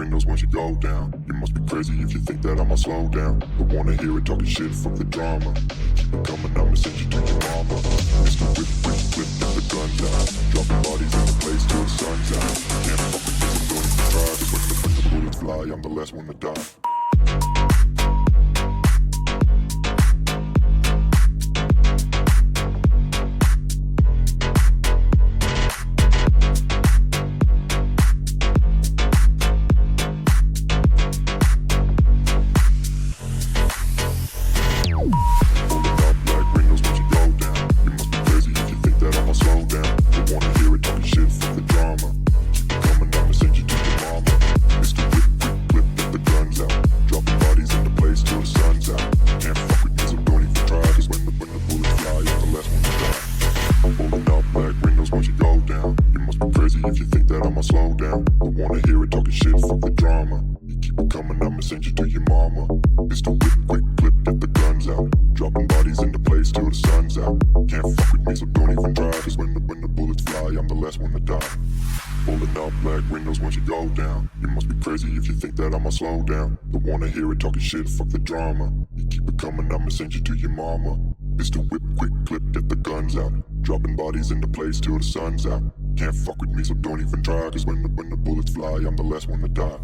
windows once you go down. You must be crazy if you think that I'ma slow down. Don't wanna hear it talking shit, fuck the drama. Keep it coming, I'ma send you to your mama. Mr. Whip, whip, whip, get the guns out. Dropping bodies in the place till the sun's out. Can't fuck with this, I'm going to try. Cause when the bullets fly, I'm the last one to die. If you think that I'ma slow down, don't wanna hear it talking shit, fuck the drama. You keep it coming, I'ma send you to your mama. Mr. Whip, quick clip, get the guns out. Dropping bodies into place till the sun's out. Can't fuck with me, so don't even try. Cause when the bullets fly, I'm the last one to die. Pulling up black windows once you go down. You must be crazy if you think that I'ma slow down. Don't wanna hear it talking shit, fuck the drama. You keep it coming, I'ma send you to your mama. Mr. Whip, quick clip, get the guns out. Dropping bodies into place till the sun's out. Can't fuck with me, so don't even try. Cause when the bullets fly, I'm the last one to die.